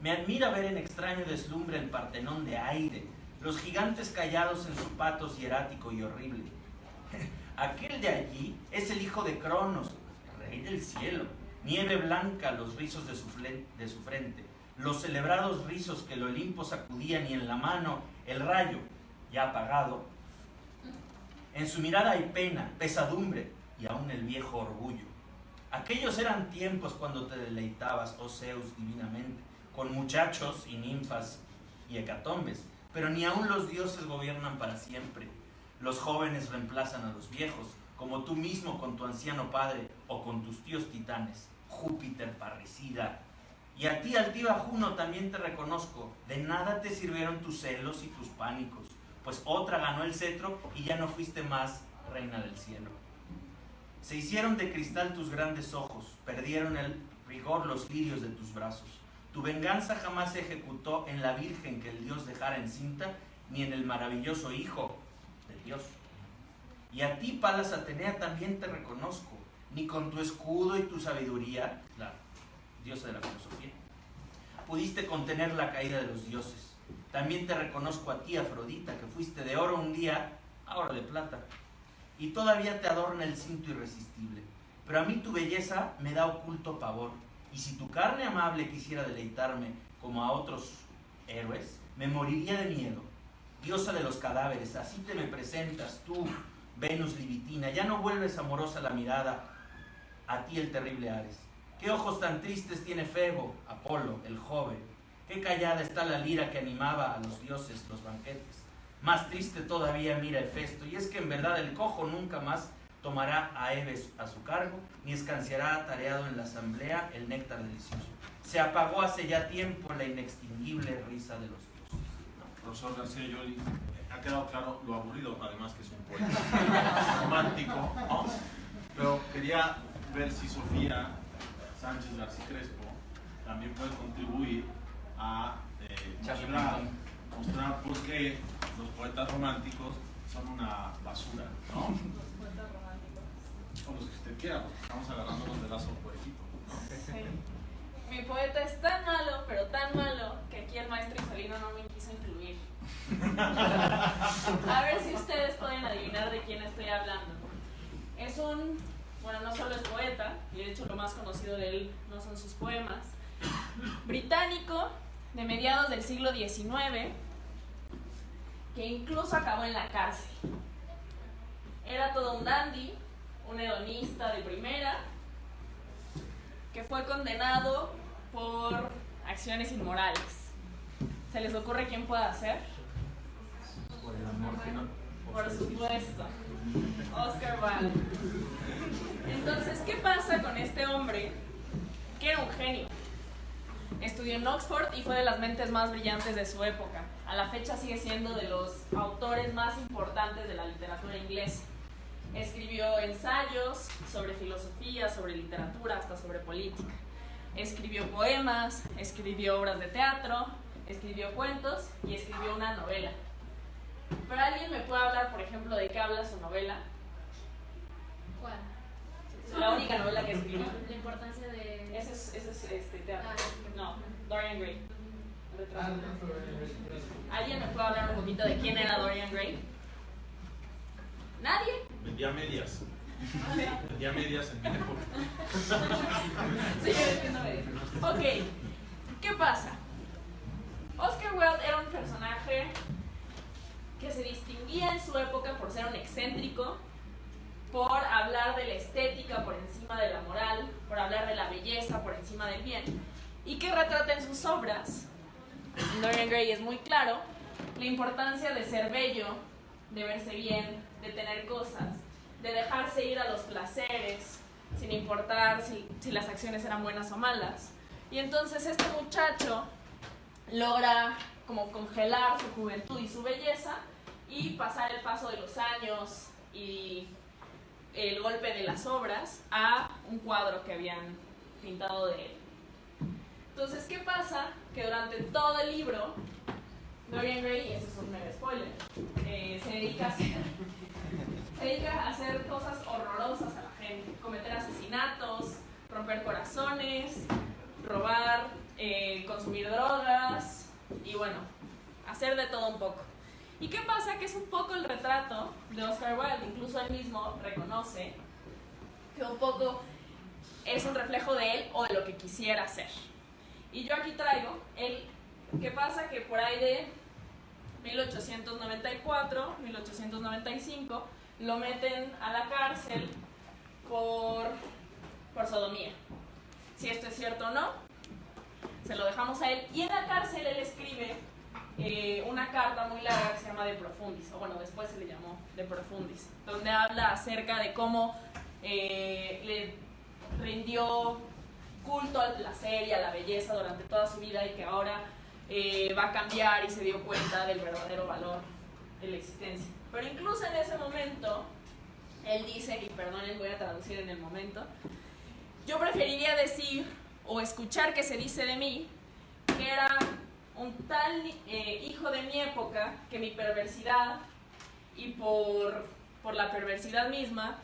Me admira ver en extraño deslumbre el Partenón de aire, los gigantes callados en su patos hierático y horrible. Aquel de allí es el hijo de Cronos, rey del cielo, nieve blanca los rizos de su frente, los celebrados rizos que el Olimpo sacudían y en la mano el rayo, ya apagado. En su mirada hay pena, pesadumbre y aún el viejo orgullo. Aquellos eran tiempos cuando te deleitabas, oh Zeus, divinamente, con muchachos y ninfas y hecatombes, pero ni aún los dioses gobiernan para siempre. Los jóvenes reemplazan a los viejos, como tú mismo con tu anciano padre o con tus tíos titanes, Júpiter parricida. Y a ti, altiva Juno, también te reconozco, de nada te sirvieron tus celos y tus pánicos, pues otra ganó el cetro y ya no fuiste más reina del cielo. Se hicieron de cristal tus grandes ojos, perdieron el rigor los lirios de tus brazos. Tu venganza jamás se ejecutó en la virgen que el dios dejara encinta, ni en el maravilloso hijo de Dios. Y a ti, Palas Atenea, también te reconozco, ni con tu escudo y tu sabiduría, la diosa de la filosofía, pudiste contener la caída de los dioses. También te reconozco a ti, Afrodita, que fuiste de oro un día, ahora de plata, y todavía te adorna el cinto irresistible. Pero a mí tu belleza me da oculto pavor, y si tu carne amable quisiera deleitarme como a otros héroes, me moriría de miedo. Diosa de los cadáveres, así te me presentas tú, Venus libitina, ya no vuelves amorosa la mirada a ti el terrible Ares. Qué ojos tan tristes tiene Febo, Apolo, el joven. Qué callada está la lira que animaba a los dioses los banquetes. Más triste todavía mira Hefesto, y es que en verdad el cojo nunca más tomará a Eves a su cargo, ni escanciará atareado en la asamblea el néctar delicioso. Se apagó hace ya tiempo la inextinguible risa de los dioses. Profesor García Yoli, ha quedado claro lo aburrido, además que es un poeta romántico, ¿no? Pero quería ver si Sofía Sánchez García Crespo también puede contribuir a mostrar por qué los poetas románticos son una basura, ¿no? ¿Poetas románticos? O los que usted quiera, porque estamos agarrándonos de lazo poético, ¿no? Sí. Mi poeta es tan malo, pero tan malo, que aquí el maestro Isolino no me quiso incluir. A ver si ustedes pueden adivinar de quién estoy hablando. Es bueno, no solo es poeta, y de hecho lo más conocido de él no son sus poemas, británico de mediados del siglo XIX, que incluso acabó en la cárcel. Era todo un dandy, un hedonista de primera, que fue condenado por acciones inmorales. ¿Se les ocurre quién pueda ser? Por el amor que no. Por supuesto, Oscar Wilde. Entonces, ¿qué pasa con este hombre? Que era un genio. Estudió en Oxford y fue de las mentes más brillantes de su época. A la fecha sigue siendo de los autores más importantes de la literatura inglesa. Escribió ensayos sobre filosofía, sobre literatura, hasta sobre política. Escribió poemas, escribió obras de teatro, escribió cuentos y escribió una novela. ¿Pero alguien me puede hablar, por ejemplo, de qué habla su novela? ¿Cuál? La única novela que escribió. La importancia de... Ese es teatro. No, Dorian Gray. ¿Alguien me puede hablar un poquito de quién era Dorian Gray? ¿Nadie? Vendía medias. Ya medias en mi época. Sí, yo entiendo medio. Ok, ¿qué pasa? Oscar Wilde era un personaje que se distinguía en su época por ser un excéntrico, por hablar de la estética por encima de la moral, por hablar de la belleza por encima del bien, y que retrata en sus obras, en Dorian Gray es muy claro, la importancia de ser bello, de verse bien, de tener cosas, de dejarse ir a los placeres, sin importar si las acciones eran buenas o malas. Y entonces este muchacho logra como congelar su juventud y su belleza y pasar el paso de los años y el golpe de las obras a un cuadro que habían pintado de él. Entonces, ¿qué pasa? Que durante todo el libro, Dorian Gray, y ese es un mega spoiler, se dedica a hacer cosas horrorosas a la gente, cometer asesinatos, romper corazones, robar, consumir drogas y bueno, hacer de todo un poco. ¿Y qué pasa? Que es un poco el retrato de Oscar Wilde, incluso él mismo reconoce que un poco es un reflejo de él o de lo que quisiera hacer. Y yo aquí traigo ¿qué pasa? Que por ahí de 1894, 1895, lo meten a la cárcel por sodomía. Si esto es cierto o no, se lo dejamos a él. Y en la cárcel él escribe una carta muy larga que se llama De Profundis, o bueno, después se le llamó De Profundis, donde habla acerca de cómo le rindió culto al placer y a la belleza durante toda su vida y que ahora va a cambiar y se dio cuenta del verdadero valor de la existencia. Pero incluso en ese momento, él dice, y perdonen, voy a traducir en el momento, yo preferiría decir o escuchar que se dice de mí que era un tal hijo de mi época que mi perversidad y por la perversidad misma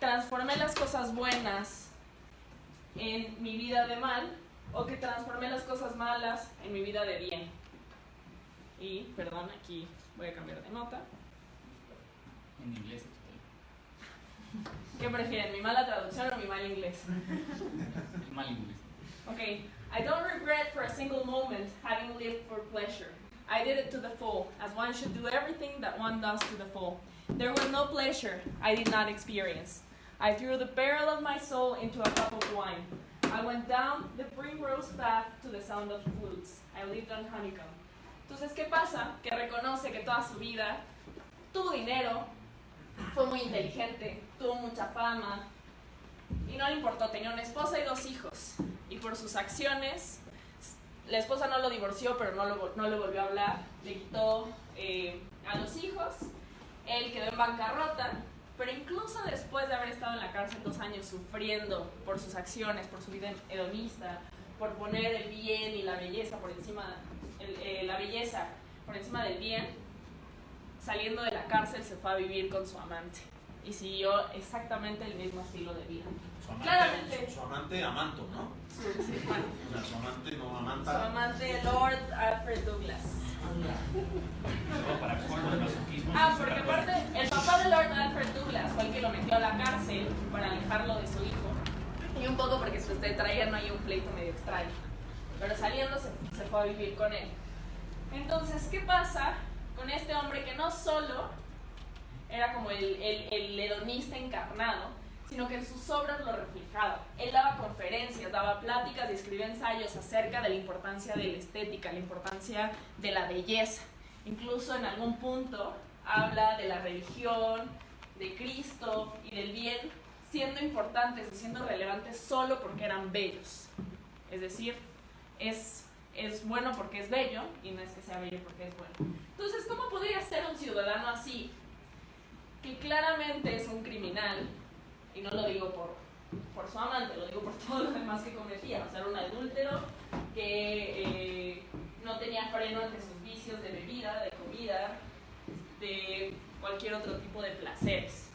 transformé las cosas buenas en mi vida de mal o que transformé las cosas malas en mi vida de bien. Y, perdón, aquí voy a cambiar de nota. En inglés. ¿Qué prefieren, mi mala traducción o mi mal inglés? Mal inglés. Okay, I don't regret for a single moment having lived for pleasure. I did it to the full, as one should do everything that one does to the full. There was no pleasure I did not experience. I threw the barrel of my soul into a cup of wine. I went down the primrose path to the sound of flutes. I lived on honeycomb. Entonces, ¿qué pasa? Que reconoce que toda su vida tuvo dinero, fue muy inteligente, tuvo mucha fama y no le importó, tenía una esposa y 2 hijos. Y por sus acciones, la esposa no lo divorció, pero no le volvió a hablar, le quitó a los hijos, él quedó en bancarrota. Pero incluso después de haber estado en la cárcel 2 años sufriendo por sus acciones, por su vida hedonista, por poner el bien y la belleza por encima, la belleza por encima del bien, saliendo de la cárcel se fue a vivir con su amante y siguió exactamente el mismo estilo de vida. Claramente. Su amante Amanto, ¿no? Sí, bueno. O sea, su amante no Su Amanta. amante Lord Alfred Douglas. Para colmo de masoquismo. Porque aparte, el papá de Lord Alfred Douglas fue el que lo metió a la cárcel para alejarlo de su hijo. Y un poco porque si usted traía no hay un pleito medio extraño. Pero saliendo se fue a vivir con él. Entonces, ¿qué pasa con este hombre que no solo era como el hedonista encarnado, sino que en sus obras lo reflejaba? Él daba conferencias, daba pláticas y escribía ensayos acerca de la importancia de la estética, la importancia de la belleza. Incluso en algún punto habla de la religión, de Cristo y del bien siendo importantes y siendo relevantes solo porque eran bellos. Es decir, es bueno porque es bello y no es que sea bello porque es bueno. Entonces, ¿cómo podría ser un ciudadano así, que claramente es un criminal? Y no lo digo por su amante, lo digo por todo lo demás que cometía. O sea, era un adúltero que no tenía freno ante sus vicios de bebida, de comida, de cualquier otro tipo de placeres.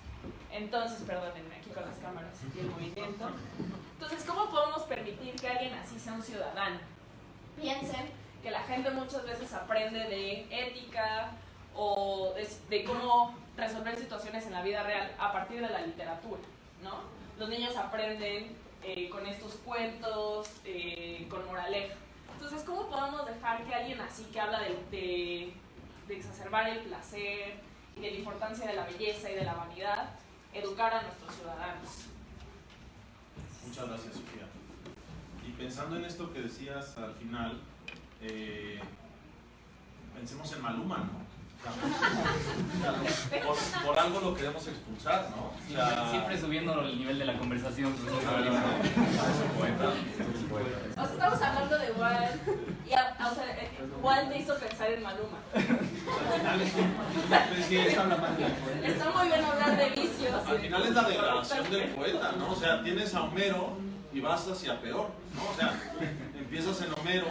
Entonces, perdónenme aquí con las cámaras y el movimiento. Entonces, ¿cómo podemos permitir que alguien así sea un ciudadano? Piensen que la gente muchas veces aprende de ética o de cómo resolver situaciones en la vida real a partir de la literatura, ¿no? Los niños aprenden con estos cuentos, con moraleja. Entonces, ¿cómo podemos dejar que alguien así que habla de exacerbar el placer y de la importancia de la belleza y de la vanidad, educar a nuestros ciudadanos? Muchas gracias, Sofía. Y pensando en esto que decías al final, pensemos en Maluma, ¿no? O sea, por algo lo queremos expulsar, ¿no? O sea, Siempre subiendo el nivel de la conversación. O sea, estamos hablando de Walt, y o sea, Walt te hizo pensar en Maluma. al final es una especie, Está muy bien hablar de vicios. al final es la degradación del poeta, ¿no? O sea, tienes a Homero y vas hacia peor, ¿no? O sea, empiezas en Homero,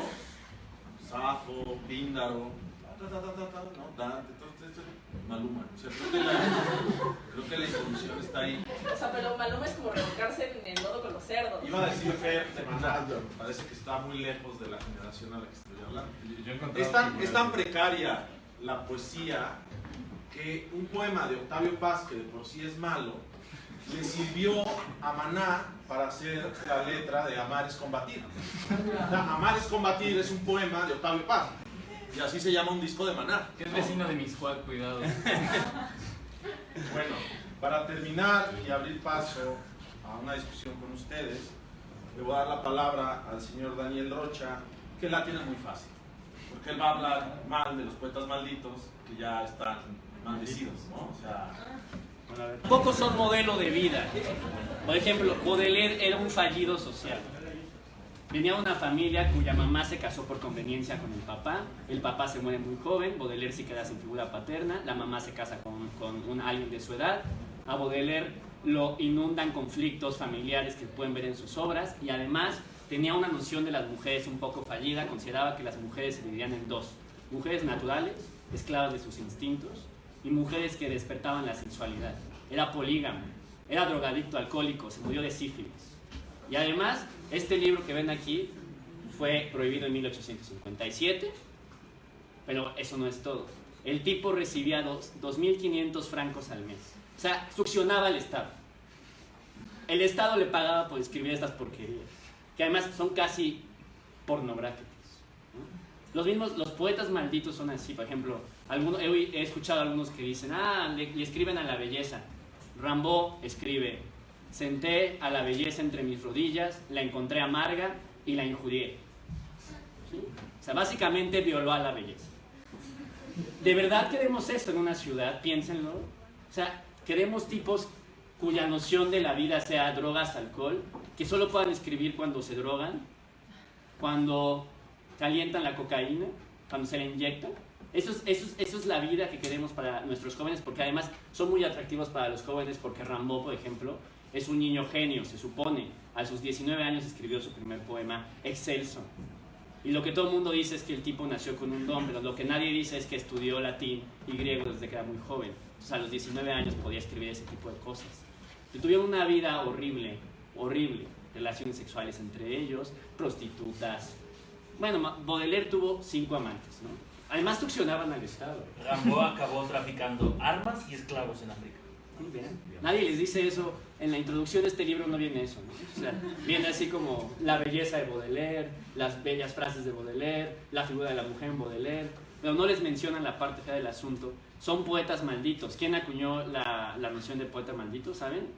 Safo, Píndaro, ¿no? Dante, Maluma. O sea, creo que la evolución está ahí. O sea, pero Maluma es como revolcarse en el lodo con los cerdos. Iba a decir Fer, de manera, parece que está muy lejos de la generación a la que estoy hablando. Es tan precaria la poesía que un poema de Octavio Paz, que de por sí es malo, le sirvió a Maná para hacer la letra de Amar es combatir. O sea, Amar es combatir es un poema de Octavio Paz. Y así se llama un disco de Maná. Que es vecino de Mixcoac, cuidado. Bueno, para terminar y abrir paso a una discusión con ustedes, le voy a dar la palabra al señor Daniel Rocha, que la tiene muy fácil, porque él va a hablar mal de los poetas malditos que ya están maldecidos, ¿no? O sea, Pocos son modelo de vida. Por ejemplo, Baudelaire era un fallido social. Venía de una familia cuya mamá se casó por conveniencia con el papá se muere muy joven, Baudelaire sí queda sin figura paterna, la mamá se casa con alguien de su edad, a Baudelaire lo inundan conflictos familiares que pueden ver en sus obras, y además tenía una noción de las mujeres un poco fallida, consideraba que las mujeres se dividían en dos: mujeres naturales, esclavas de sus instintos, y mujeres que despertaban la sensualidad. Era polígamo, era drogadicto alcohólico, se murió de sífilis. Y además, este libro que ven aquí fue prohibido en 1857, pero eso no es todo. El tipo recibía 2.500 francos al mes. O sea, succionaba al Estado. El Estado le pagaba por escribir estas porquerías, que además son casi pornográficas, ¿no? Los poetas malditos son así. Por ejemplo, he escuchado a algunos que dicen, le escriben a la belleza. Rimbaud escribe: senté a la belleza entre mis rodillas, la encontré amarga y la injurié. ¿Sí? O sea, básicamente violó a la belleza. ¿De verdad queremos esto en una ciudad? Piénsenlo. O sea, queremos tipos cuya noción de la vida sea drogas, alcohol, que solo puedan escribir cuando se drogan, cuando calientan la cocaína, cuando se la inyectan. Eso es la vida que queremos para nuestros jóvenes, porque además son muy atractivos para los jóvenes, porque Rimbaud, por ejemplo, es un niño genio, se supone. A sus 19 años escribió su primer poema, Excelso. Y lo que todo el mundo dice es que el tipo nació con un don, pero lo que nadie dice es que estudió latín y griego desde que era muy joven. Entonces a los 19 años podía escribir ese tipo de cosas. Y tuvieron una vida horrible, horrible. Relaciones sexuales entre ellos, prostitutas. Bueno, Baudelaire tuvo 5 amantes, ¿no? Además succionaban al Estado. Rimbaud acabó traficando armas y esclavos en África. Muy bien. Nadie les dice eso. En la introducción de este libro no viene eso, ¿no? O sea, viene así como la belleza de Baudelaire, las bellas frases de Baudelaire, la figura de la mujer en Baudelaire, pero no les mencionan la parte fea del asunto. Son poetas malditos. ¿Quién acuñó la noción de poeta maldito, saben?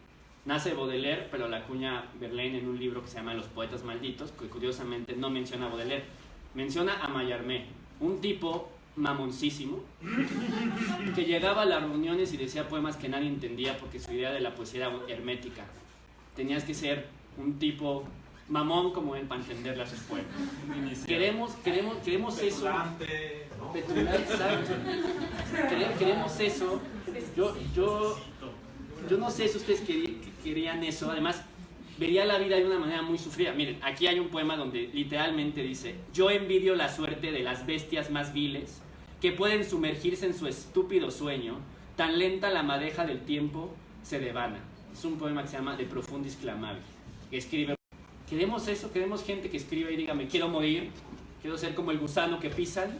Nace de Baudelaire, pero la acuña Verlaine en un libro que se llama Los poetas malditos, que curiosamente no menciona a Baudelaire. Menciona a Mallarmé, un tipo mamoncísimo que llegaba a las reuniones y decía poemas que nadie entendía porque su idea de la poesía era hermética. Tenías que ser un tipo mamón como él para entender sus poemas. Queremos eso. Petulante, ¿sabes? Queremos eso. Yo no sé si ustedes querían eso. Además, vería la vida de una manera muy sufrida. Miren, aquí hay un poema donde literalmente dice: yo envidio la suerte de las bestias más viles que pueden sumergirse en su estúpido sueño, tan lenta la madeja del tiempo se devana. Es un poema que se llama De Profundis Clamavi, que escribe. ¿Queremos eso? ¿Queremos gente que escriba y diga: me quiero morir, quiero ser como el gusano que pisan?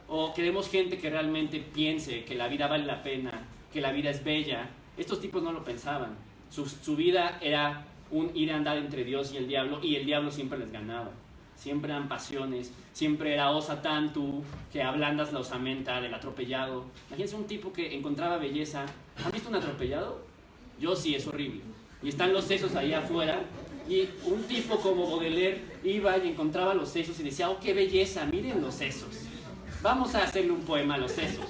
o queremos gente que realmente piense que la vida vale la pena, que la vida es bella. Estos tipos no lo pensaban. Su vida era un ir a andar entre Dios y el diablo siempre les ganaba. Siempre eran pasiones, siempre era o Satán tú, que ablandas la osamenta del atropellado. Imagínense un tipo que encontraba belleza. ¿Han visto un atropellado? Yo sí, es horrible. Y están los sesos ahí afuera, y un tipo como Baudelaire iba y encontraba los sesos y decía, oh, qué belleza, miren los sesos. Vamos a hacerle un poema a los sesos.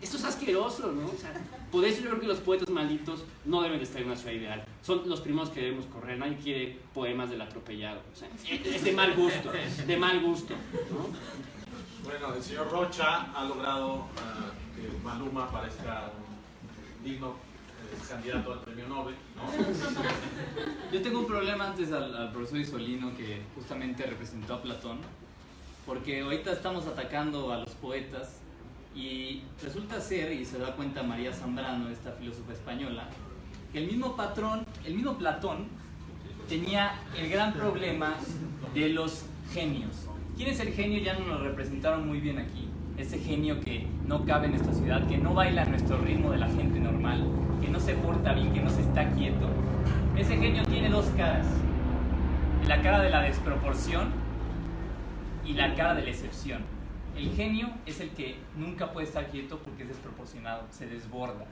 Esto es asqueroso, ¿no? O sea, por eso yo creo que los poetas malditos no deben de estar en una ciudad ideal. Son los primeros que debemos correr. Nadie quiere poemas del atropellado. O sea, es de mal gusto, ¿no? Bueno, el señor Rocha ha logrado que Maluma parezca un digno candidato al premio Nobel, ¿no? Yo tengo un problema antes al profesor Isolino, que justamente representó a Platón, porque ahorita estamos atacando a los poetas y resulta ser, y se da cuenta María Zambrano, esta filósofa española, que el mismo Platón tenía el gran problema de los genios. ¿Quién es el genio? Ya nos lo representaron muy bien aquí. Ese genio que no cabe en esta ciudad, que no baila a nuestro ritmo de la gente normal, que no se porta bien, que no se está quieto. Ese genio tiene dos caras: la cara de la desproporción y la cara de la excepción. El genio es el que nunca puede estar quieto porque es desproporcionado, se desborda.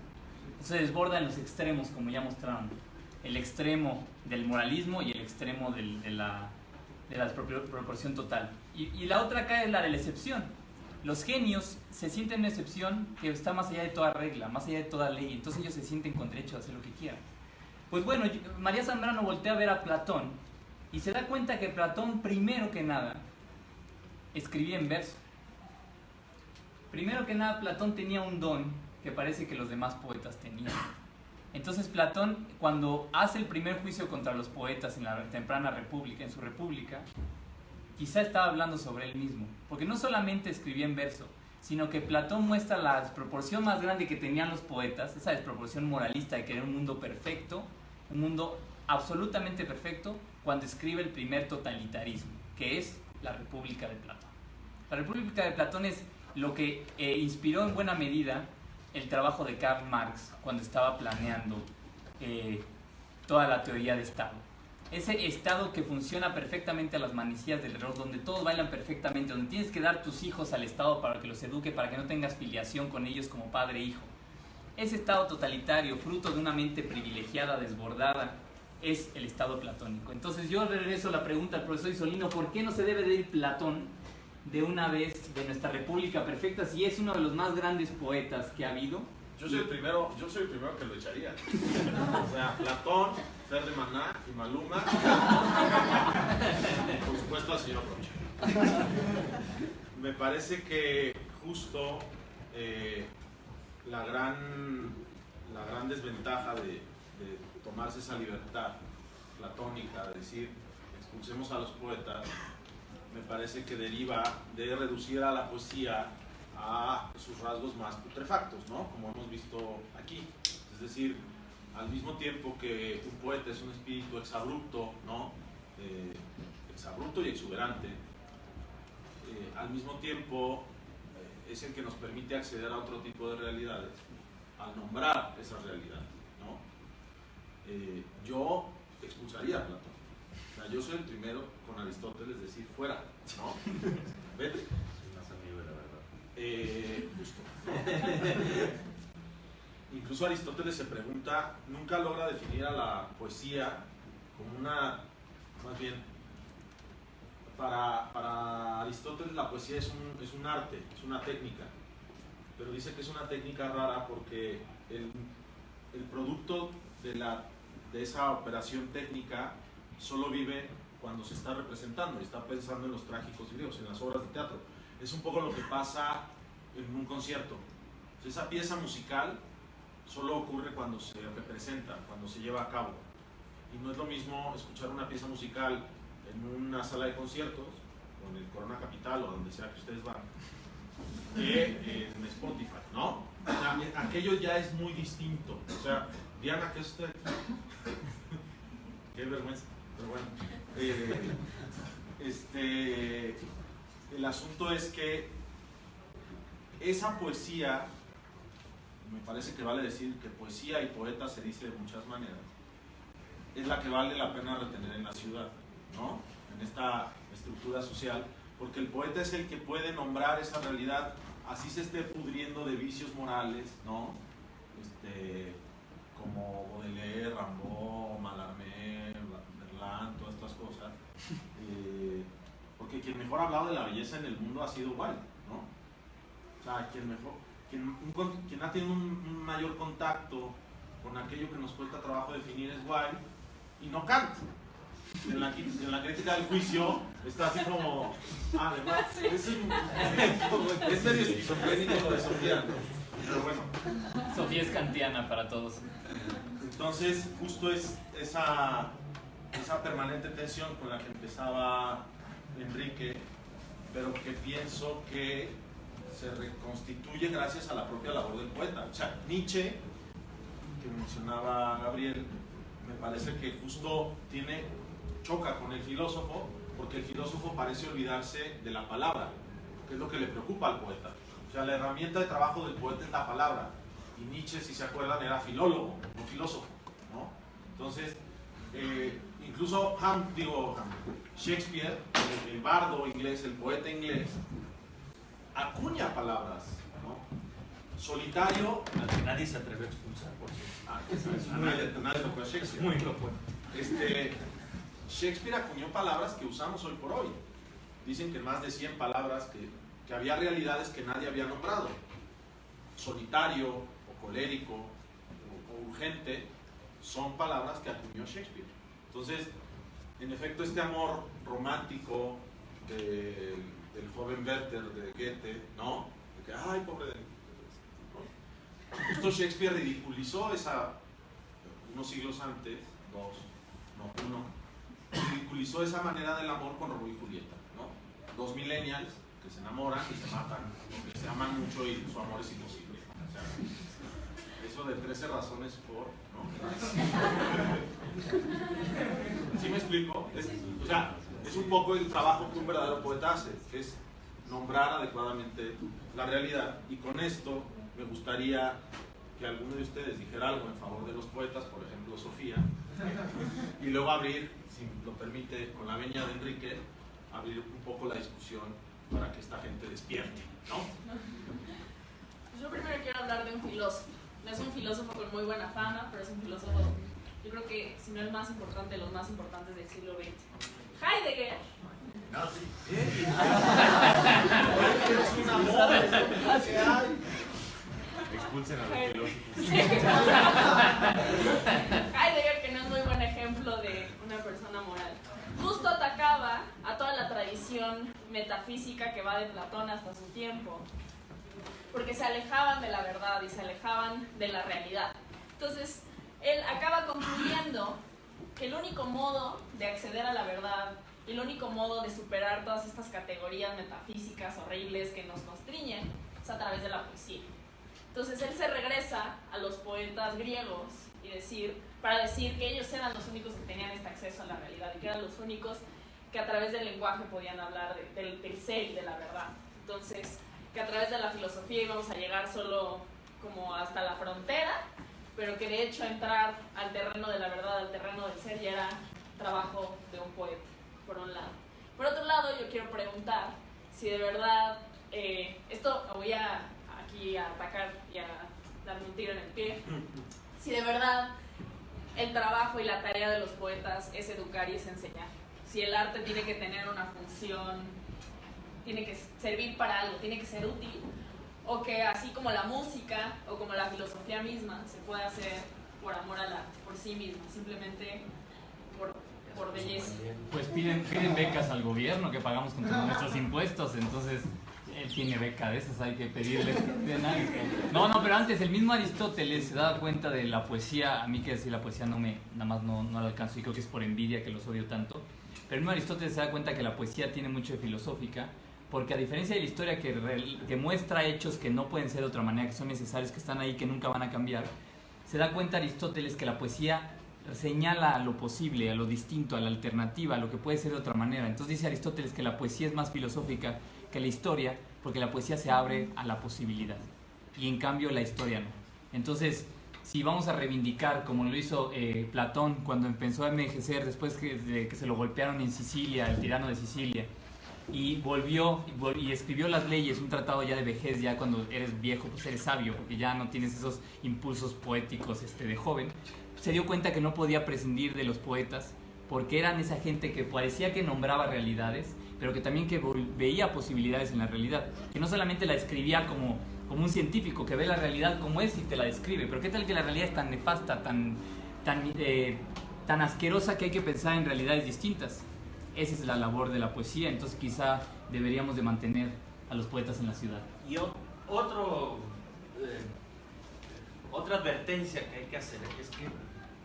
Se desborda en los extremos, como ya mostraron. El extremo del moralismo y el extremo de la desproporción total. Y la otra cara es la de la excepción. Los genios se sienten una excepción que está más allá de toda regla, más allá de toda ley. Entonces ellos se sienten con derecho a hacer lo que quieran. Pues bueno, María Zambrano voltea a ver a Platón y se da cuenta que Platón, primero que nada, escribía en verso. Primero que nada, Platón tenía un don que parece que los demás poetas tenían. Entonces Platón, cuando hace el primer juicio contra los poetas en la temprana república, en su república, quizá estaba hablando sobre él mismo, porque no solamente escribía en verso, sino que Platón muestra la desproporción más grande que tenían los poetas, esa desproporción moralista de querer un mundo perfecto, un mundo absolutamente perfecto, cuando escribe el primer totalitarismo, que es la República de Platón. La República de Platón es lo que inspiró en buena medida el trabajo de Karl Marx cuando estaba planeando toda la teoría de Estado. Ese Estado que funciona perfectamente a las manecillas del reloj, donde todos bailan perfectamente, donde tienes que dar tus hijos al Estado para que los eduque, para que no tengas filiación con ellos como padre e hijo. Ese Estado totalitario, fruto de una mente privilegiada, desbordada, es el Estado platónico. Entonces yo regreso la pregunta al profesor Isolino: ¿por qué no se debe de ir Platón de una vez de nuestra República Perfecta si es uno de los más grandes poetas que ha habido? Yo soy el primero que lo echaría. O sea, Platón, Fer de Maná y Maluma. Por supuesto al señor Rocha. Me parece que justo la gran desventaja de tomarse esa libertad platónica de decir expulsemos a los poetas, me parece que deriva de reducir a la poesía a sus rasgos más putrefactos, ¿no? Como hemos visto aquí. Es decir, al mismo tiempo que un poeta es un espíritu exabrupto, ¿no? Exabrupto y exuberante, al mismo tiempo es el que nos permite acceder a otro tipo de realidades, al nombrar esas realidades, ¿no? Yo expulsaría a Platón. O sea, yo soy el primero con Aristóteles decir fuera, ¿no? Vete. Justo. Incluso Aristóteles se pregunta, nunca logra definir a la poesía como una, más bien, para Aristóteles la poesía es un arte, es una técnica, pero dice que es una técnica rara porque el producto de esa operación técnica solo vive cuando se está representando y está pensando en los trágicos griegos, en las obras de teatro. Es un poco lo que pasa en un concierto. Esa pieza musical solo ocurre cuando se representa, cuando se lleva a cabo. Y no es lo mismo escuchar una pieza musical en una sala de conciertos, o en el Corona Capital, o donde sea que ustedes van, que en Spotify, ¿no? O sea, aquello ya es muy distinto. O sea, Diana, ¿qué es usted? Qué vergüenza, pero bueno. El asunto es que esa poesía, me parece que vale decir que poesía y poeta se dice de muchas maneras, es la que vale la pena retener en la ciudad, ¿no? En esta estructura social, porque el poeta es el que puede nombrar esa realidad, así se esté pudriendo de vicios morales, ¿no? Como Baudelaire, Rimbaud, Mallarmé, Verlaine, todas estas cosas, porque quien mejor ha hablado de la belleza en el mundo ha sido Wilde, ¿no? O sea, quien ha tenido un mayor contacto con aquello que nos cuesta trabajo definir es Wilde y no Kant. En la crítica del juicio está así como, además, es medio esquizofrénico lo de Sofía, ¿no? Pero bueno. Sofía es kantiana para todos. Entonces, justo es esa permanente tensión con la que empezaba Enrique, pero que pienso que se reconstituye gracias a la propia labor del poeta. O sea, Nietzsche, que mencionaba Gabriel, me parece que justo choca con el filósofo, porque el filósofo parece olvidarse de la palabra, que es lo que le preocupa al poeta. O sea, la herramienta de trabajo del poeta es la palabra, y Nietzsche, si se acuerdan, era filólogo, no filósofo, ¿no? Entonces, incluso Shakespeare, el bardo inglés, el poeta inglés, acuña palabras, ¿no? Solitario, al que nadie se atrevió a expulsar, por cierto. nadie lo fue a Shakespeare. Muy loco. Shakespeare acuñó palabras que usamos hoy por hoy. Dicen que más de 100 palabras que había realidades que nadie había nombrado. Solitario, o colérico, o urgente, son palabras que acuñó Shakespeare. Entonces, en efecto, este amor romántico del joven Werther de Goethe, ¿no? De que, ay, pobre de... ¿no? Justo Shakespeare ridiculizó unos siglos antes, uno, ridiculizó esa manera del amor con Romeo y Julieta, ¿no? Dos millennials que se enamoran y se matan, que se aman mucho y su amor es imposible. O sea, eso de 13 razones por, ¿no? ¿Sí me explico? O sea, es un poco el trabajo que un verdadero poeta hace, que es nombrar adecuadamente la realidad. Y con esto me gustaría que alguno de ustedes dijera algo en favor de los poetas, por ejemplo Sofía, y luego abrir, si lo permite, con la venia de Enrique, abrir un poco la discusión para que esta gente despierte, ¿no? Yo primero quiero hablar de un filósofo. No es un filósofo con muy buena fama, pero es un filósofo, yo creo que si no el más importante, de los más importantes del siglo XX. Heidegger. No, sí. Es un amor, ¿qué hay? Expulsen a los filósofos. Sí. Heidegger, que no es muy buen ejemplo de una persona moral. Justo atacaba a toda la tradición metafísica que va de Platón hasta su tiempo, porque se alejaban de la verdad y se alejaban de la realidad. Entonces, él acaba concluyendo que el único modo de acceder a la verdad y el único modo de superar todas estas categorías metafísicas horribles que nos constriñen es a través de la poesía. Entonces, él se regresa a los poetas griegos para decir que ellos eran los únicos que tenían este acceso a la realidad y que eran los únicos que a través del lenguaje podían hablar del ser y de la verdad. Entonces, que a través de la filosofía íbamos a llegar solo como hasta la frontera, pero que de hecho entrar al terreno de la verdad, al terreno del ser, ya era trabajo de un poeta, por un lado. Por otro lado, yo quiero preguntar si de verdad, esto voy aquí a atacar y a darme un tiro en el pie, si de verdad el trabajo y la tarea de los poetas es educar y es enseñar. Si el arte tiene que tener una función, tiene que servir para algo, tiene que ser útil, o que así como la música o como la filosofía misma se puede hacer por amor al arte, por sí misma, simplemente por belleza. Pues piden becas al gobierno que pagamos con todos nuestros impuestos, entonces él tiene beca de esas, hay que pedirle que den algo. No, pero antes el mismo Aristóteles se daba cuenta de la poesía. A mí que decir la poesía nada más no la alcanzo, y creo que es por envidia que los odio tanto. Pero el mismo Aristóteles se da cuenta que la poesía tiene mucho de filosófica, porque a diferencia de la historia que muestra hechos que no pueden ser de otra manera, que son necesarios, que están ahí, que nunca van a cambiar, se da cuenta Aristóteles que la poesía señala a lo posible, a lo distinto, a la alternativa, a lo que puede ser de otra manera. Entonces dice Aristóteles que la poesía es más filosófica que la historia, porque la poesía se abre a la posibilidad y en cambio la historia no. Entonces, si vamos a reivindicar como lo hizo Platón cuando empezó a envejecer después de que se lo golpearon en Sicilia, el tirano de Sicilia, y volvió y escribió las leyes, un tratado ya de vejez, ya cuando eres viejo pues eres sabio, porque ya no tienes esos impulsos poéticos de joven, se dio cuenta que no podía prescindir de los poetas, porque eran esa gente que parecía que nombraba realidades, pero que también que veía posibilidades en la realidad, que no solamente la escribía como un científico que ve la realidad como es y te la describe, pero qué tal que la realidad es tan nefasta, tan asquerosa que hay que pensar en realidades distintas. Esa es la labor de la poesía, entonces quizá deberíamos de mantener a los poetas en la ciudad. Y otra advertencia que hay que hacer es que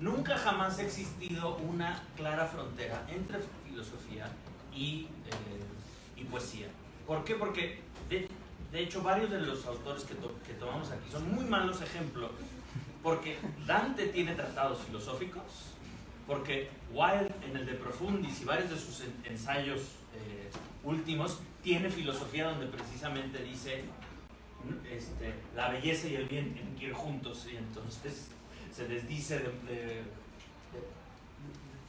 nunca jamás ha existido una clara frontera entre filosofía y poesía. ¿Por qué? Porque de hecho varios de los autores que tomamos aquí son muy malos ejemplos, porque Dante tiene tratados filosóficos, porque Wilde en el De Profundis y varios de sus ensayos últimos tiene filosofía donde precisamente dice la belleza y el bien tienen que ir juntos, y entonces se desdice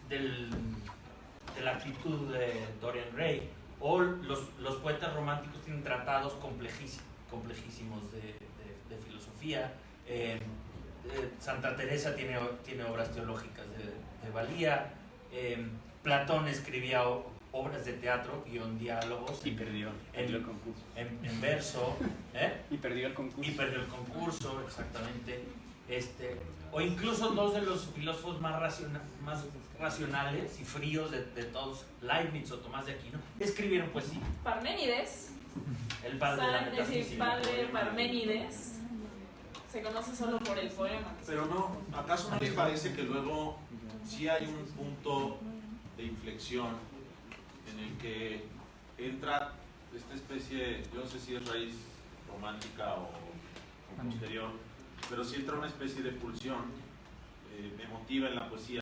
de la actitud de Dorian Gray. O los poetas románticos tienen tratados complejísimos de filosofía. Santa Teresa tiene obras teológicas de valía. Platón escribía obras de teatro, diálogos. Y perdió el concurso. En verso. Y perdió el concurso. Y perdió el concurso, exactamente. O incluso dos de los filósofos más racionales y fríos de todos, Leibniz o Tomás de Aquino, escribieron poesía. Parménides, El padre de la es decir, metafísica. padre Parménides, se conoce solo por el poema. Pero no, ¿acaso no les parece que luego sí hay un punto de inflexión en el que entra esta especie, yo no sé si es raíz romántica o posterior, pero sí entra una especie de pulsión emotiva en la poesía?